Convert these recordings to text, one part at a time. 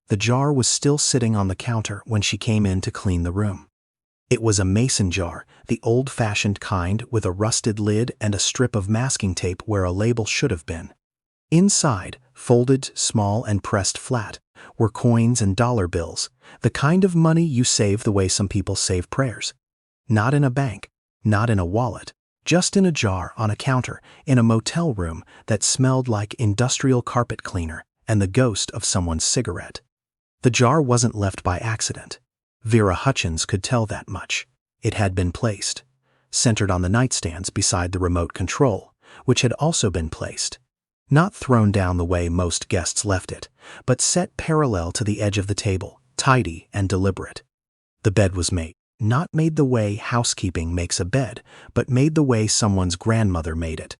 The jar was still sitting on the counter when she came in to clean the room. It was a mason jar, the old-fashioned kind with a rusted lid and a strip of masking tape where a label should have been. Inside, folded, small, and pressed flat, were coins and dollar bills, the kind of money you save the way some people save prayers. Not in a bank, not in a wallet, just in a jar on a counter in a motel room that smelled like industrial carpet cleaner and the ghost of someone's cigarette. The jar wasn't left by accident. Vera Hutchins could tell that much. It had been placed, centered on the nightstands beside the remote control, which had also been placed. Not thrown down the way most guests left it, but set parallel to the edge of the table, tidy and deliberate. The bed was made, not made the way housekeeping makes a bed, but made the way someone's grandmother made it.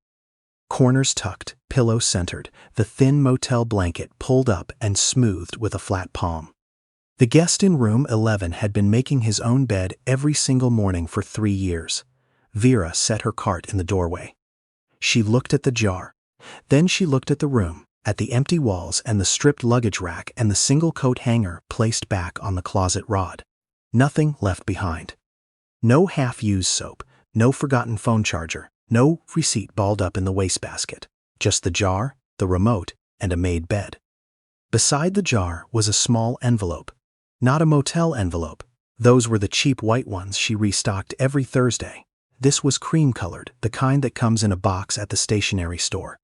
Corners tucked, pillow centered, the thin motel blanket pulled up and smoothed with a flat palm. The guest in room 11 had been making his own bed every single morning for 3 years. Vera set her cart in the doorway. She looked at the jar. Then she looked at the room, at the empty walls and the stripped luggage rack and the single coat hanger placed back on the closet rod. Nothing left behind. No half-used soap, no forgotten phone charger, no receipt balled up in the wastebasket. Just the jar, the remote, and a made bed. Beside the jar was a small envelope. Not a motel envelope. Those were the cheap white ones she restocked every Thursday. This was cream-colored, the kind that comes in a box at the stationery store.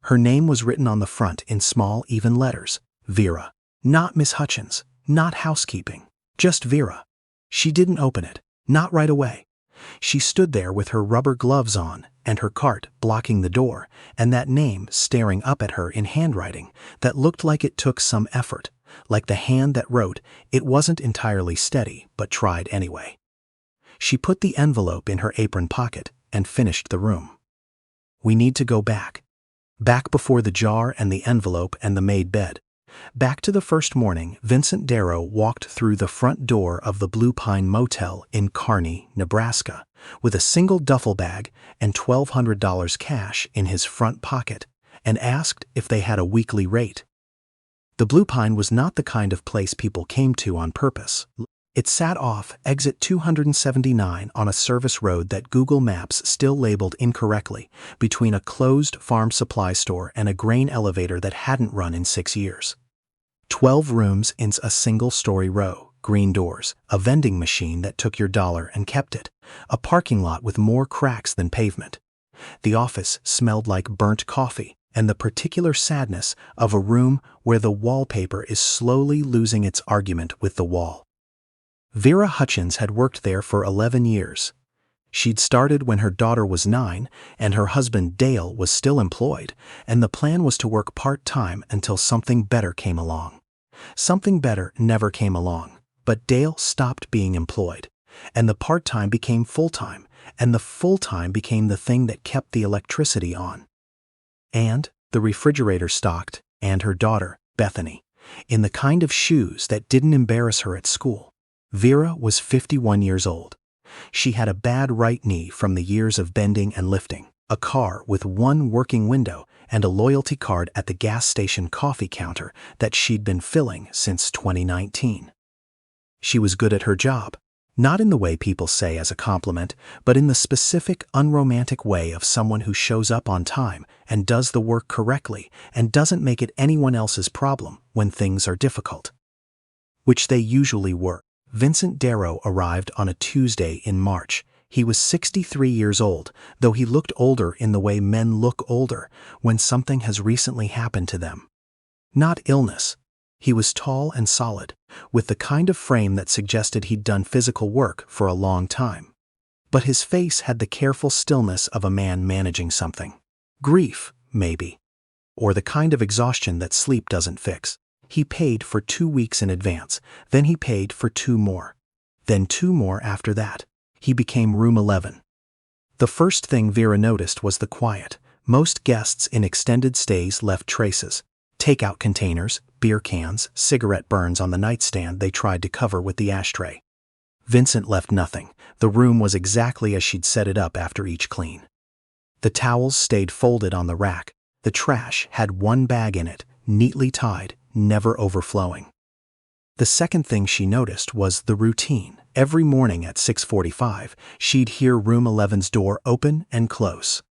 Her name was written on the front in small, even letters. Vera. Not Miss Hutchins. Not housekeeping. Just Vera. She didn't open it. Not right away. She stood there with her rubber gloves on and her cart blocking the door and that name staring up at her in handwriting that looked like it took some effort, like the hand that wrote, it wasn't entirely steady, but tried anyway. She put the envelope in her apron pocket and finished the room. We need to go back. Back before the jar and the envelope and the made bed. Back to the first morning Vincent Darrow walked through the front door of the Blue Pine Motel in Kearney, Nebraska, with a single duffel bag and $1,200 cash in his front pocket, and asked if they had a weekly rate. The Blue Pine was not the kind of place people came to on purpose. It sat off exit 279 on a service road that Google Maps still labeled incorrectly, between a closed farm supply store and a grain elevator that hadn't run in 6 years. 12 rooms in a single-story row, green doors, a vending machine that took your dollar and kept it, a parking lot with more cracks than pavement. The office smelled like burnt coffee, and the particular sadness of a room where the wallpaper is slowly losing its argument with the wall. Vera Hutchins had worked there for 11 years. She'd started when her daughter was 9 and her husband Dale was still employed, and the plan was to work part-time until something better came along. Something better never came along, but Dale stopped being employed, and the part-time became full-time, and the full-time became the thing that kept the electricity on. And the refrigerator stocked, and her daughter, Bethany, in the kind of shoes that didn't embarrass her at school. Vera was 51 years old. She had a bad right knee from the years of bending and lifting, a car with one working window, and a loyalty card at the gas station coffee counter that she'd been filling since 2019. She was good at her job, not in the way people say as a compliment, but in the specific, unromantic way of someone who shows up on time and does the work correctly and doesn't make it anyone else's problem when things are difficult. Which they usually were. Vincent Darrow arrived on a Tuesday in March. He was 63 years old, though he looked older in the way men look older when something has recently happened to them. Not illness. He was tall and solid, with the kind of frame that suggested he'd done physical work for a long time. But his face had the careful stillness of a man managing something. Grief, maybe. Or the kind of exhaustion that sleep doesn't fix. He paid for 2 weeks in advance, then he paid for 2 more. Then 2 more after that. He became room 11. The first thing Vera noticed was the quiet. Most guests in extended stays left traces. Takeout containers, beer cans, cigarette burns on the nightstand they tried to cover with the ashtray. Vincent left nothing. The room was exactly as she'd set it up after each clean. The towels stayed folded on the rack. The trash had 1 bag in it, neatly tied, never overflowing. The second thing she noticed was the routine. Every morning at 6:45, she'd hear room 11's door open and close.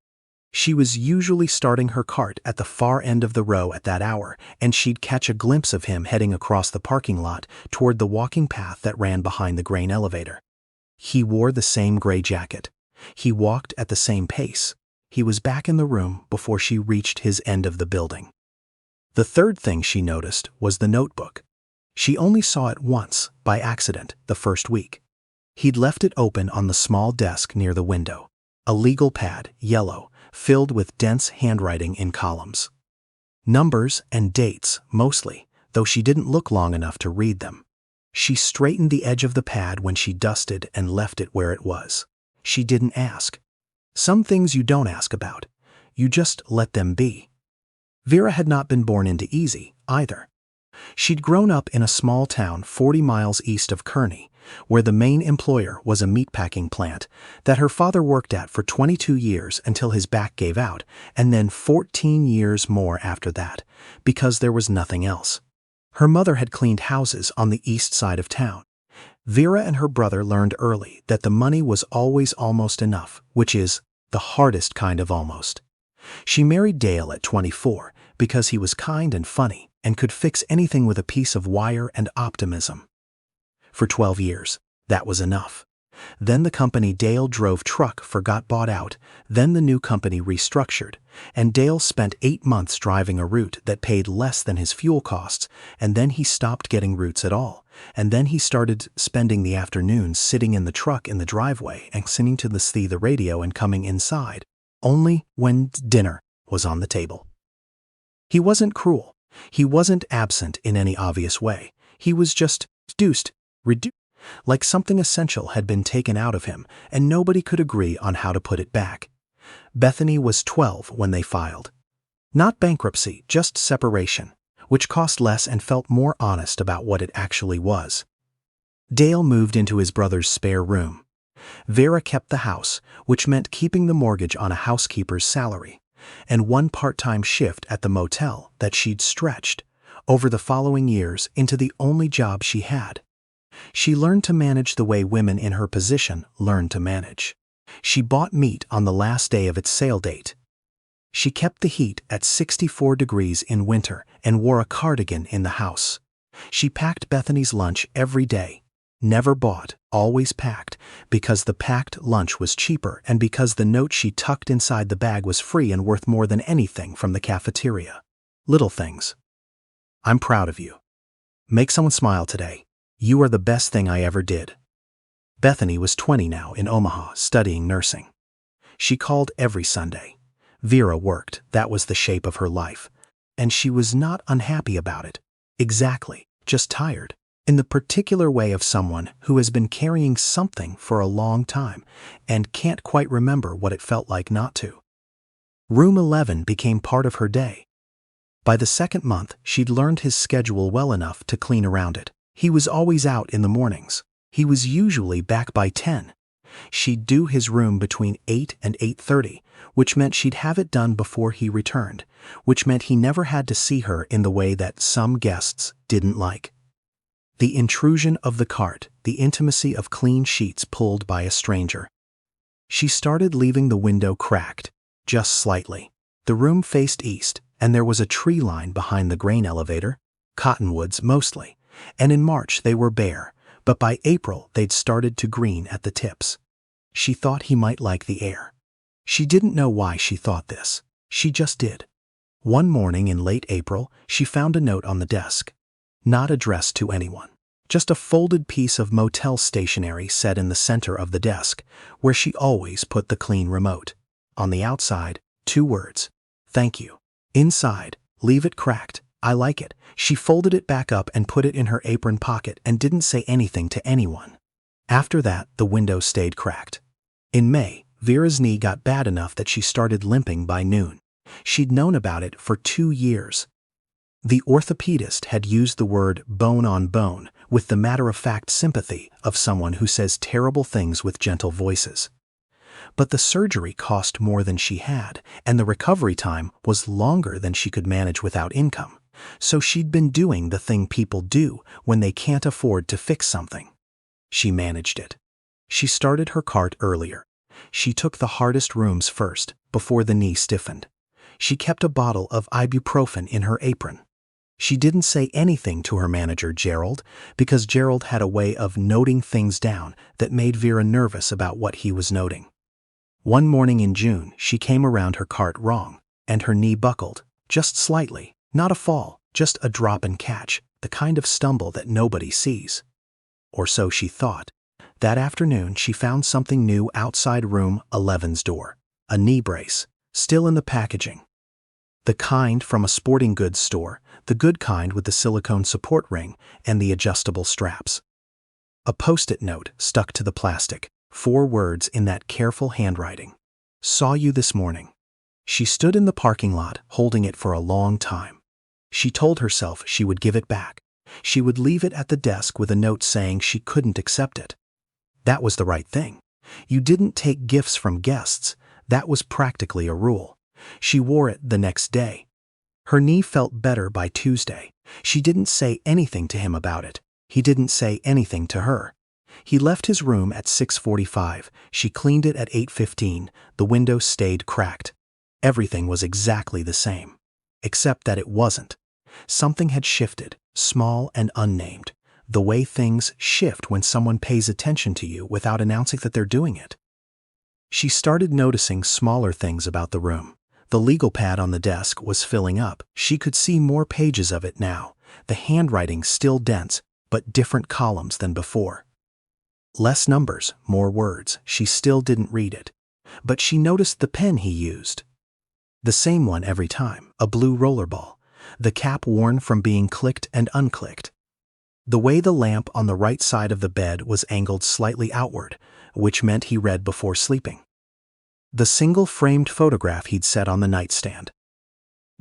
She was usually starting her cart at the far end of the row at that hour, and she'd catch a glimpse of him heading across the parking lot toward the walking path that ran behind the grain elevator. He wore the same gray jacket. He walked at the same pace. He was back in the room before she reached his end of the building. The third thing she noticed was the notebook. She only saw it once, by accident, the first week. He'd left it open on the small desk near the window. A legal pad, yellow, filled with dense handwriting in columns. Numbers and dates, mostly, though she didn't look long enough to read them. She straightened the edge of the pad when she dusted and left it where it was. She didn't ask. Some things you don't ask about. You just let them be. Vera had not been born into easy, either. She'd grown up in a small town 40 miles east of Kearney, where the main employer was a meatpacking plant that her father worked at for 22 years until his back gave out, and then 14 years more after that, because there was nothing else. Her mother had cleaned houses on the east side of town. Vera and her brother learned early that the money was always almost enough, which is the hardest kind of almost. She married Dale at 24 because he was kind and funny and could fix anything with a piece of wire and optimism. For 12 years, that was enough. Then the company Dale drove truck for got bought out, then the new company restructured, and Dale spent 8 months driving a route that paid less than his fuel costs, and then he stopped getting routes at all, and then he started spending the afternoons sitting in the truck in the driveway and listening to the radio and coming inside, only when dinner was on the table. He wasn't cruel. He wasn't absent in any obvious way. He was just reduced, like something essential had been taken out of him, and nobody could agree on how to put it back. Bethany was 12 when they filed. Not bankruptcy, just separation, which cost less and felt more honest about what it actually was. Dale moved into his brother's spare room. Vera kept the house, which meant keeping the mortgage on a housekeeper's salary, and one part-time shift at the motel that she'd stretched, over the following years, into the only job she had. She learned to manage the way women in her position learn to manage. She bought meat on the last day of its sale date. She kept the heat at 64 degrees in winter and wore a cardigan in the house. She packed Bethany's lunch every day. Never bought, always packed, because the packed lunch was cheaper and because the note she tucked inside the bag was free and worth more than anything from the cafeteria. Little things. I'm proud of you. Make someone smile today. You are the best thing I ever did. Bethany was 20 now in Omaha, studying nursing. She called every Sunday. Vera worked, that was the shape of her life. And she was not unhappy about it. Exactly, just tired. In the particular way of someone who has been carrying something for a long time and can't quite remember what it felt like not to. Room 11 became part of her day. By the second month, she'd learned his schedule well enough to clean around it. He was always out in the mornings. He was usually back by 10. She'd do his room between 8 and 8:30, which meant she'd have it done before he returned, which meant he never had to see her in the way that some guests didn't like. The intrusion of the cart, the intimacy of clean sheets pulled by a stranger. She started leaving the window cracked, just slightly. The room faced east, and there was a tree line behind the grain elevator, cottonwoods mostly, and in March they were bare, but by April they'd started to green at the tips. She thought he might like the air. She didn't know why she thought this. She just did. One morning in late April, she found a note on the desk. Not addressed to anyone. Just a folded piece of motel stationery set in the center of the desk, where she always put the clean remote. On the outside, 2 words. Thank you. Inside, leave it cracked. I like it. She folded it back up and put it in her apron pocket and didn't say anything to anyone. After that, the window stayed cracked. In May, Vera's knee got bad enough that she started limping by noon. She'd known about it for 2 years. The orthopedist had used the word bone on bone with the matter-of-fact sympathy of someone who says terrible things with gentle voices. But the surgery cost more than she had, and the recovery time was longer than she could manage without income. So she'd been doing the thing people do when they can't afford to fix something. She managed it. She started her cart earlier. She took the hardest rooms first, before the knee stiffened. She kept a bottle of ibuprofen in her apron. She didn't say anything to her manager, Gerald, because Gerald had a way of noting things down that made Vera nervous about what he was noting. One morning in June, she came around her cart wrong, and her knee buckled, just slightly, not a fall, just a drop and catch, the kind of stumble that nobody sees. Or so she thought. That afternoon, she found something new outside room 11's door, a knee brace, still in the packaging. The kind from a sporting goods store, the good kind with the silicone support ring and the adjustable straps. A post-it note stuck to the plastic, 4 words in that careful handwriting. Saw you this morning. She stood in the parking lot, holding it for a long time. She told herself she would give it back. She would leave it at the desk with a note saying she couldn't accept it. That was the right thing. You didn't take gifts from guests. That was practically a rule. She wore it the next day. Her knee felt better by Tuesday. She didn't say anything to him about it. He didn't say anything to her. He left his room at 6:45. She cleaned it at 8:15. The window stayed cracked. Everything was exactly the same. Except that it wasn't. Something had shifted, small and unnamed. The way things shift when someone pays attention to you without announcing that they're doing it. She started noticing smaller things about the room. The legal pad on the desk was filling up. She could see more pages of it now. The handwriting still dense, but different columns than before. Less numbers, more words. She still didn't read it. But she noticed the pen he used. The same one every time, a blue rollerball. The cap worn from being clicked and unclicked. The way the lamp on the right side of the bed was angled slightly outward, which meant he read before sleeping. The single framed photograph he'd set on the nightstand.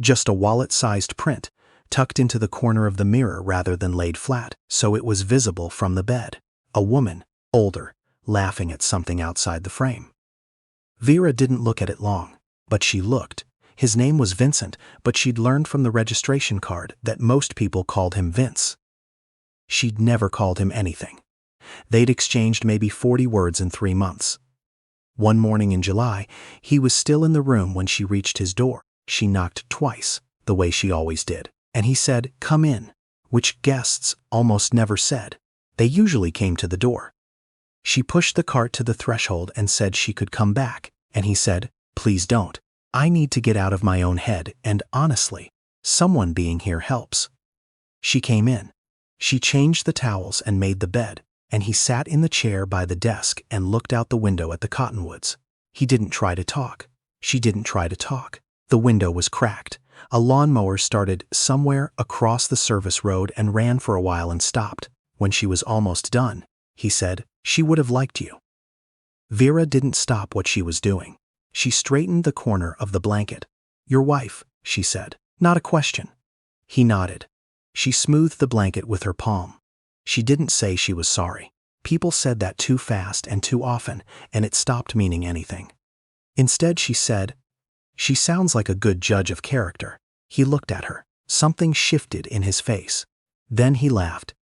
Just a wallet-sized print, tucked into the corner of the mirror rather than laid flat, so it was visible from the bed. A woman, older, laughing at something outside the frame. Vera didn't look at it long, but she looked. His name was Vincent, but she'd learned from the registration card that most people called him Vince. She'd never called him anything. They'd exchanged maybe 40 words in 3 months. One morning in July, he was still in the room when she reached his door. She knocked twice, the way she always did, and he said, "Come in," which guests almost never said. They usually came to the door. She pushed the cart to the threshold and said she could come back, and he said, "Please don't. I need to get out of my own head, and honestly, someone being here helps." She came in. She changed the towels and made the bed, and he sat in the chair by the desk and looked out the window at the cottonwoods. He didn't try to talk. She didn't try to talk. The window was cracked. A lawnmower started somewhere across the service road and ran for a while and stopped. When she was almost done, he said, "She would have liked you." Vera didn't stop what she was doing. She straightened the corner of the blanket. "Your wife," she said. Not a question. He nodded. She smoothed the blanket with her palm. She didn't say she was sorry. People said that too fast and too often, and it stopped meaning anything. Instead, she said, "She sounds like a good judge of character." He looked at her. Something shifted in his face. Then he laughed.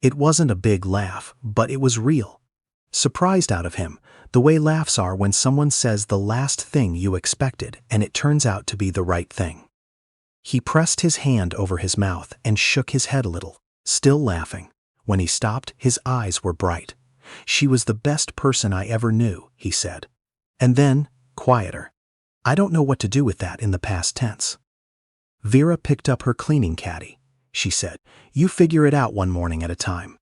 It wasn't a big laugh, but it was real. Surprised out of him, the way laughs are when someone says the last thing you expected and it turns out to be the right thing. He pressed his hand over his mouth and shook his head a little, still laughing. When he stopped, his eyes were bright. "She was the best person I ever knew," he said. And then, quieter. "I don't know what to do with that in the past tense." Vera picked up her cleaning caddy. She said, "You figure it out one morning at a time."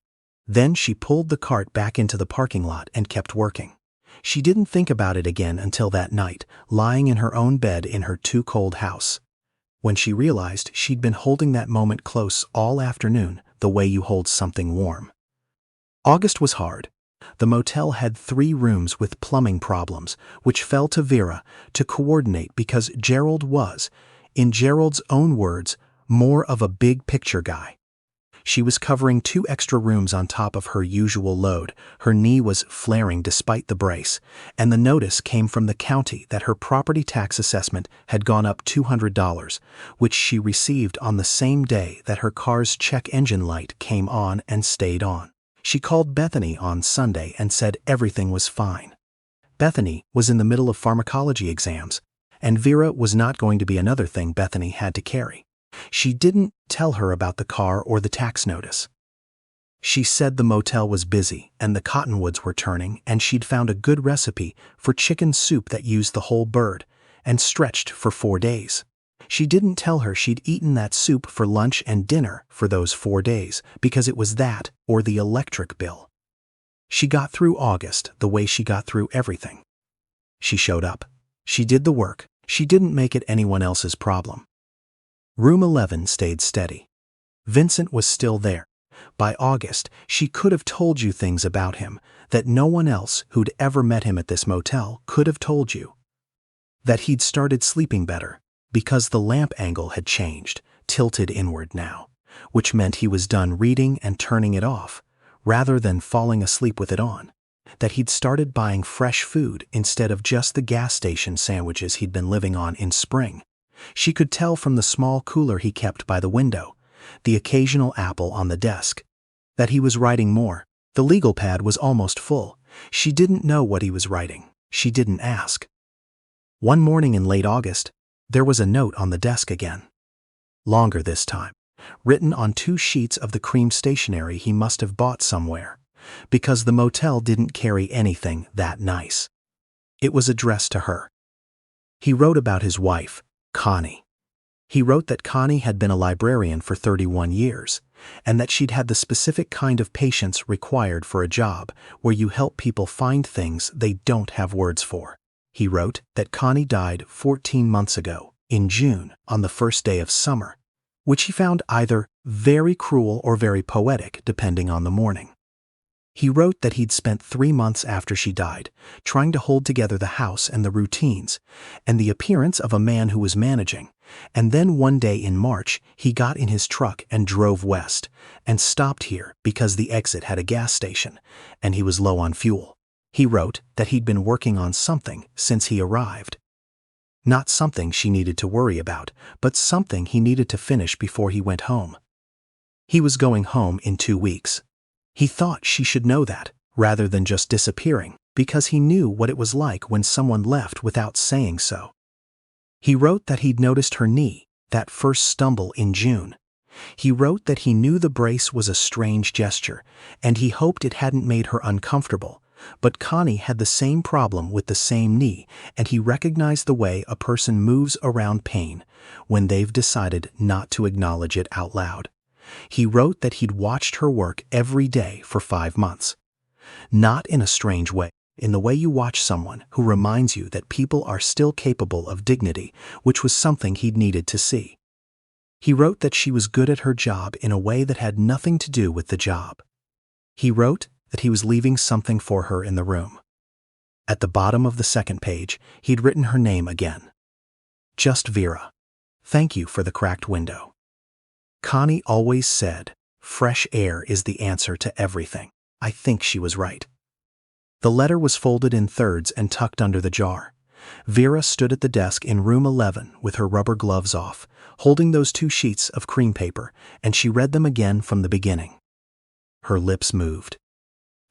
Then she pulled the cart back into the parking lot and kept working. She didn't think about it again until that night, lying in her own bed in her too-cold house. When she realized she'd been holding that moment close all afternoon, the way you hold something warm. August was hard. The motel had 3 rooms with plumbing problems, which fell to Vera to coordinate because Gerald was, in Gerald's own words, more of a big-picture guy. She was covering 2 extra rooms on top of her usual load. Her knee was flaring despite the brace, and the notice came from the county that her property tax assessment had gone up $200, which she received on the same day that her car's check engine light came on and stayed on. She called Bethany on Sunday and said everything was fine. Bethany was in the middle of pharmacology exams, and Vera was not going to be another thing Bethany had to carry. She didn't tell her about the car or the tax notice. She said the motel was busy and the cottonwoods were turning, and she'd found a good recipe for chicken soup that used the whole bird and stretched for 4 days. She didn't tell her she'd eaten that soup for lunch and dinner for those 4 days, because it was that or the electric bill. She got through August the way she got through everything. She showed up. She did the work. She didn't make it anyone else's problem. Room 11 stayed steady. Vincent was still there. By August, she could have told you things about him that no one else who'd ever met him at this motel could have told you. That he'd started sleeping better because the lamp angle had changed, tilted inward now, which meant he was done reading and turning it off, rather than falling asleep with it on. That he'd started buying fresh food instead of just the gas station sandwiches he'd been living on in spring. She could tell from the small cooler he kept by the window, the occasional apple on the desk. That he was writing more. The legal pad was almost full. She didn't know what he was writing. She didn't ask. One morning in late August, there was a note on the desk again. Longer this time, written on 2 sheets of the cream stationery he must have bought somewhere, because the motel didn't carry anything that nice. It was addressed to her. He wrote about his wife, Connie. He wrote that Connie had been a librarian for 31 years, and that she'd had the specific kind of patience required for a job where you help people find things they don't have words for. He wrote that Connie died 14 months ago, in June, on the first day of summer, which he found either very cruel or very poetic, depending on the morning. He wrote that he'd spent 3 months after she died trying to hold together the house and the routines and the appearance of a man who was managing, and then one day in March he got in his truck and drove west and stopped here because the exit had a gas station and he was low on fuel. He wrote that he'd been working on something since he arrived. Not something she needed to worry about, but something he needed to finish before he went home. He was going home in 2 weeks. He thought she should know that, rather than just disappearing, because he knew what it was like when someone left without saying so. He wrote that he'd noticed her knee, that first stumble in June. He wrote that he knew the brace was a strange gesture, and he hoped it hadn't made her uncomfortable, but Connie had the same problem with the same knee, and he recognized the way a person moves around pain when they've decided not to acknowledge it out loud. He wrote that he'd watched her work every day for 5 months. Not in a strange way, in the way you watch someone who reminds you that people are still capable of dignity, which was something he'd needed to see. He wrote that she was good at her job in a way that had nothing to do with the job. He wrote that he was leaving something for her in the room. At the bottom of the second page, he'd written her name again. Just Vera. Thank you for the cracked window. Connie always said, fresh air is the answer to everything. I think she was right. The letter was folded in thirds and tucked under the jar. Vera stood at the desk in room 11 with her rubber gloves off, holding those 2 sheets of cream paper, and she read them again from the beginning. Her lips moved.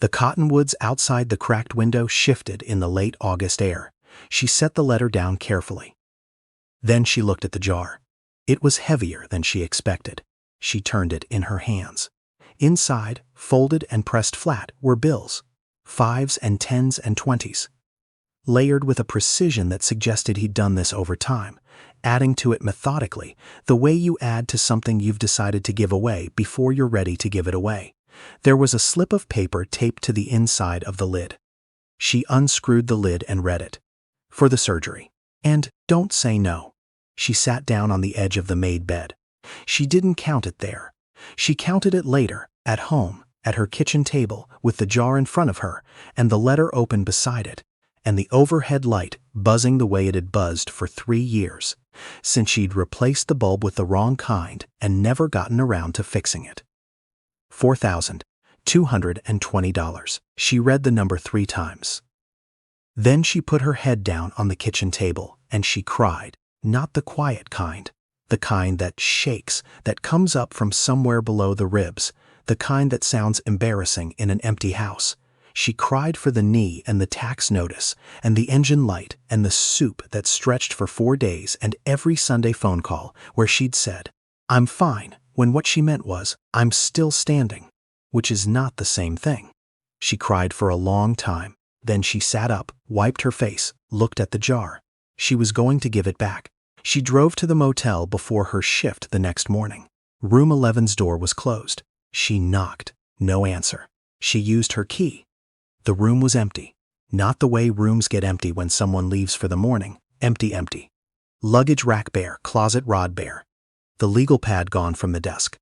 The cottonwoods outside the cracked window shifted in the late August air. She set the letter down carefully. Then she looked at the jar. It was heavier than she expected. She turned it in her hands. Inside, folded and pressed flat, were bills, 5s and 10s and 20s, layered with a precision that suggested he'd done this over time, adding to it methodically, the way you add to something you've decided to give away before you're ready to give it away. There was a slip of paper taped to the inside of the lid. She unscrewed the lid and read it. For the surgery. And don't say no. She sat down on the edge of the made bed. She didn't count it there. She counted it later, at home, at her kitchen table, with the jar in front of her, and the letter open beside it, and the overhead light buzzing the way it had buzzed for 3 years, since she'd replaced the bulb with the wrong kind and never gotten around to fixing it. $4,220. She read the number 3 times. Then she put her head down on the kitchen table and she cried, not the quiet kind, the kind that shakes, that comes up from somewhere below the ribs, the kind that sounds embarrassing in an empty house. She cried for the knee and the tax notice and the engine light and the soup that stretched for 4 days and every Sunday phone call where she'd said, "I'm fine," when what she meant was, "I'm still standing," which is not the same thing. She cried for a long time. Then she sat up, wiped her face, looked at the jar. She was going to give it back. She drove to the motel before her shift the next morning. Room 11's door was closed. She knocked. No answer. She used her key. The room was empty. Not the way rooms get empty when someone leaves for the morning. Empty, empty. Luggage rack bare, closet rod bare. The legal pad gone from the desk.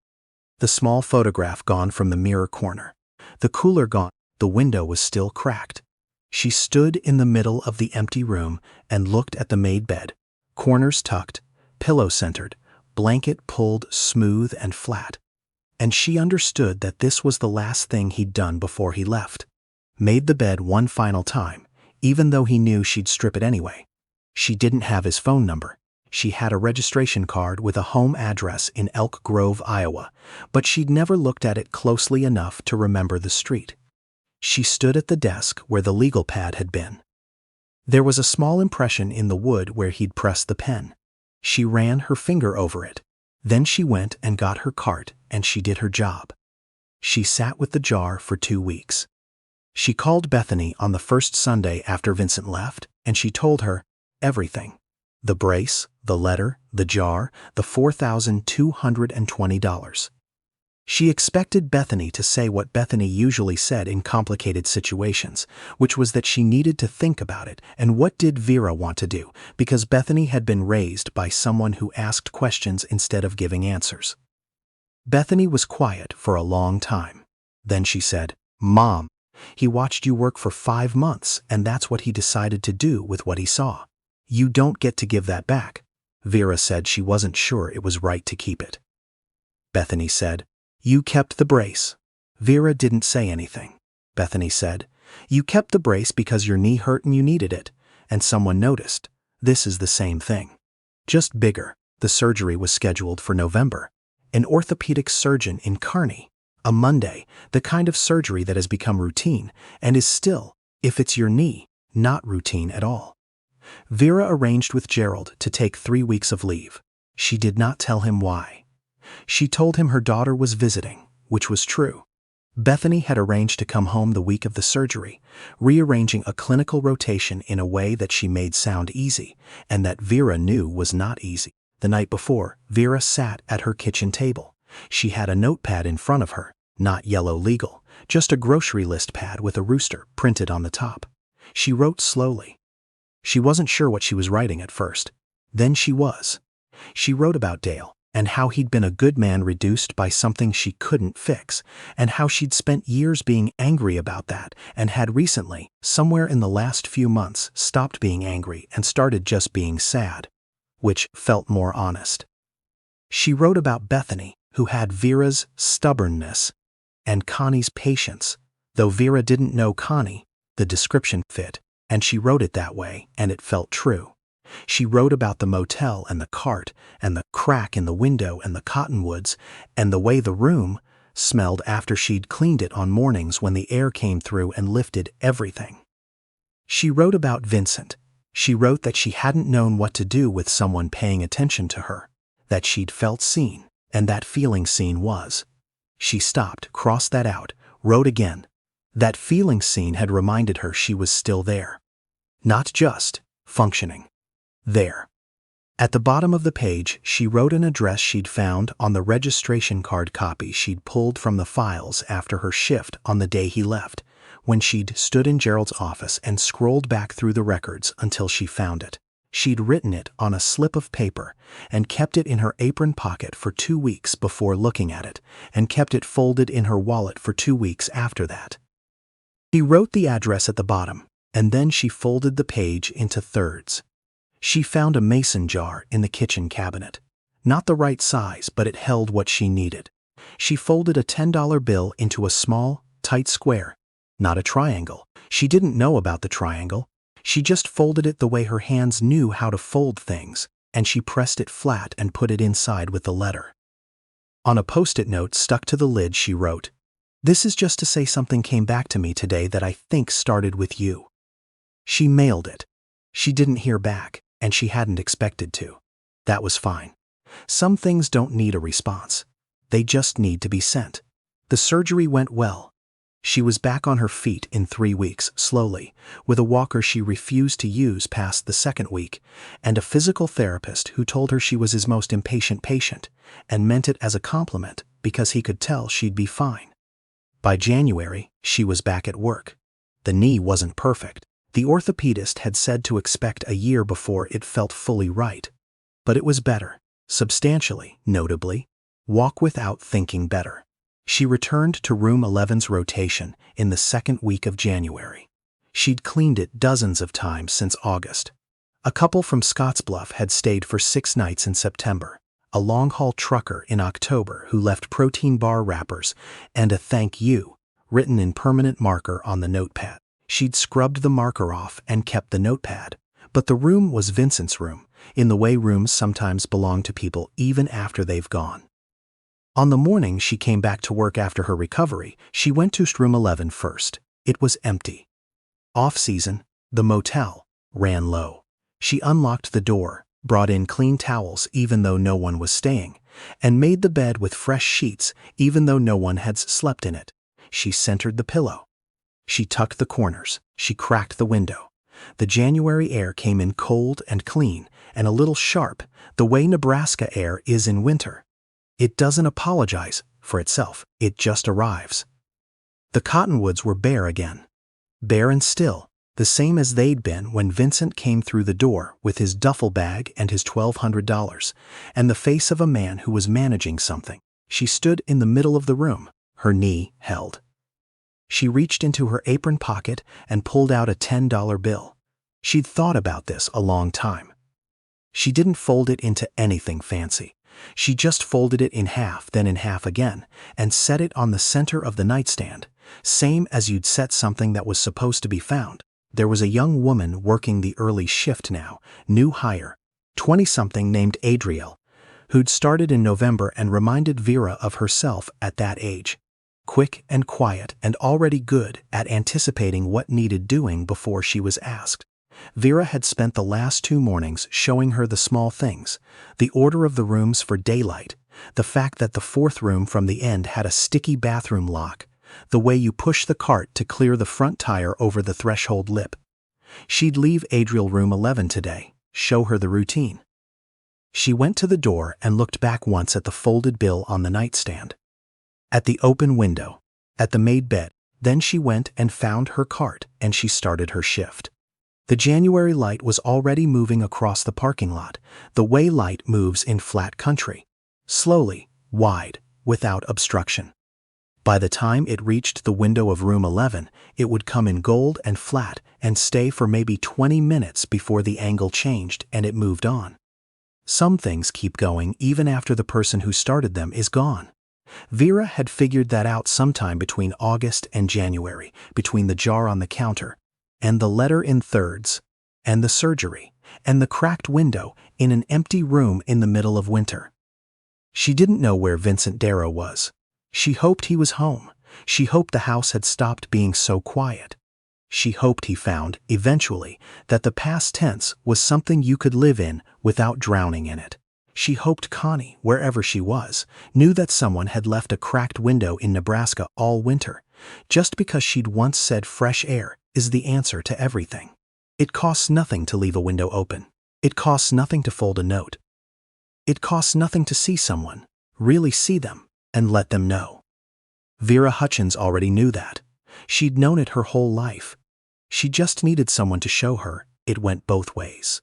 The small photograph gone from the mirror corner. The cooler gone. The window was still cracked. She stood in the middle of the empty room and looked at the made bed. Corners tucked, pillow centered, blanket pulled smooth and flat. And she understood that this was the last thing he'd done before he left. Made the bed one final time, even though he knew she'd strip it anyway. She didn't have his phone number. She had a registration card with a home address in Elk Grove, Iowa, but she'd never looked at it closely enough to remember the street. She stood at the desk where the legal pad had been. There was a small impression in the wood where he'd pressed the pen. She ran her finger over it. Then she went and got her cart and she did her job. She sat with the jar for 2 weeks. She called Bethany on the first Sunday after Vincent left and she told her everything. The brace, the letter, the jar, the $4,220. She expected Bethany to say what Bethany usually said in complicated situations, which was that she needed to think about it and what did Vera want to do, because Bethany had been raised by someone who asked questions instead of giving answers. Bethany was quiet for a long time. Then she said, "Mom, he watched you work for 5 months and that's what he decided to do with what he saw. You don't get to give that back." Vera said she wasn't sure it was right to keep it. Bethany said, "You kept the brace." Vera didn't say anything. Bethany said, "You kept the brace because your knee hurt and you needed it, and someone noticed. This is the same thing. Just bigger." The surgery was scheduled for November. An orthopedic surgeon in Kearney. A Monday, the kind of surgery that has become routine and is still, if it's your knee, not routine at all. Vera arranged with Gerald to take 3 weeks of leave. She did not tell him why. She told him her daughter was visiting, which was true. Bethany had arranged to come home the week of the surgery, rearranging a clinical rotation in a way that she made sound easy, and that Vera knew was not easy. The night before, Vera sat at her kitchen table. She had a notepad in front of her, not yellow legal, just a grocery list pad with a rooster printed on the top. She wrote slowly. She wasn't sure what she was writing at first. Then she was. She wrote about Dale, and how he'd been a good man reduced by something she couldn't fix, and how she'd spent years being angry about that and had recently, somewhere in the last few months, stopped being angry and started just being sad, which felt more honest. She wrote about Bethany, who had Vera's stubbornness and Connie's patience. Though Vera didn't know Connie, the description fit, and she wrote it that way, and it felt true. She wrote about the motel and the cart and the crack in the window and the cottonwoods and the way the room smelled after she'd cleaned it on mornings when the air came through and lifted everything. She wrote about Vincent. She wrote that she hadn't known what to do with someone paying attention to her, that she'd felt seen, and that feeling seen was. She stopped, crossed that out, wrote again. That feeling seen had reminded her she was still there. Not just functioning. There. At the bottom of the page, she wrote an address she'd found on the registration card copy she'd pulled from the files after her shift on the day he left, when she'd stood in Gerald's office and scrolled back through the records until she found it. She'd written it on a slip of paper and kept it in her apron pocket for 2 weeks before looking at it, and kept it folded in her wallet for 2 weeks after that. She wrote the address at the bottom, and then she folded the page into thirds. She found a mason jar in the kitchen cabinet. Not the right size, but it held what she needed. She folded a $10 bill into a small, tight square, not a triangle. She didn't know about the triangle. She just folded it the way her hands knew how to fold things, and she pressed it flat and put it inside with the letter. On a post-it note stuck to the lid, she wrote, "This is just to say something came back to me today that I think started with you." She mailed it. She didn't hear back, and she hadn't expected to. That was fine. Some things don't need a response. They just need to be sent. The surgery went well. She was back on her feet in 3 weeks, slowly, with a walker she refused to use past the second week, and a physical therapist who told her she was his most impatient patient, and meant it as a compliment because he could tell she'd be fine. By January, she was back at work. The knee wasn't perfect. The orthopedist had said to expect a year before it felt fully right. But it was better, substantially, notably. Walk without thinking better. She returned to room 11's rotation in the second week of January. She'd cleaned it dozens of times since August. A couple from Scottsbluff had stayed for 6 nights in September, a long-haul trucker in October who left protein bar wrappers and a thank you written in permanent marker on the notepad. She'd scrubbed the marker off and kept the notepad, but the room was Vincent's room, in the way rooms sometimes belong to people even after they've gone. On the morning she came back to work after her recovery, she went to room 11 first. It was empty. Off-season, the motel ran low. She unlocked the door, brought in clean towels even though no one was staying, and made the bed with fresh sheets even though no one had slept in it. She centered the pillow. She tucked the corners. She cracked the window. The January air came in cold and clean and a little sharp, the way Nebraska air is in winter. It doesn't apologize for itself, it just arrives. The cottonwoods were bare again. Bare and still, the same as they'd been when Vincent came through the door with his duffel bag and his $1,200, and the face of a man who was managing something. She stood in the middle of the room, her knee held. She reached into her apron pocket and pulled out a $10 bill. She'd thought about this a long time. She didn't fold it into anything fancy. She just folded it in half, then in half again, and set it on the center of the nightstand, same as you'd set something that was supposed to be found. There was a young woman working the early shift now, new hire, 20-something named Adriel, who'd started in November and reminded Vera of herself at that age. Quick and quiet and already good at anticipating what needed doing before she was asked. Vera had spent the last 2 mornings showing her the small things, the order of the rooms for daylight, the fact that the 4th room from the end had a sticky bathroom lock, the way you push the cart to clear the front tire over the threshold lip. She'd leave Adriel room 11 today, show her the routine. She went to the door and looked back once at the folded bill on the nightstand, at the open window, at the made bed. Then she went and found her cart and she started her shift. The January light was already moving across the parking lot, the way light moves in flat country. Slowly, wide, without obstruction. By the time it reached the window of room 11, it would come in gold and flat and stay for maybe 20 minutes before the angle changed and it moved on. Some things keep going even after the person who started them is gone. Vera had figured that out sometime between August and January, between the jar on the counter, and the letter in thirds, and the surgery, and the cracked window in an empty room in the middle of winter. She didn't know where Vincent Darrow was. She hoped he was home. She hoped the house had stopped being so quiet. She hoped he found, eventually, that the past tense was something you could live in without drowning in it. She hoped Connie, wherever she was, knew that someone had left a cracked window in Nebraska all winter, just because she'd once said fresh air is the answer to everything. It costs nothing to leave a window open. It costs nothing to fold a note. It costs nothing to see someone, really see them, and let them know. Vera Hutchins already knew that. She'd known it her whole life. She just needed someone to show her it went both ways.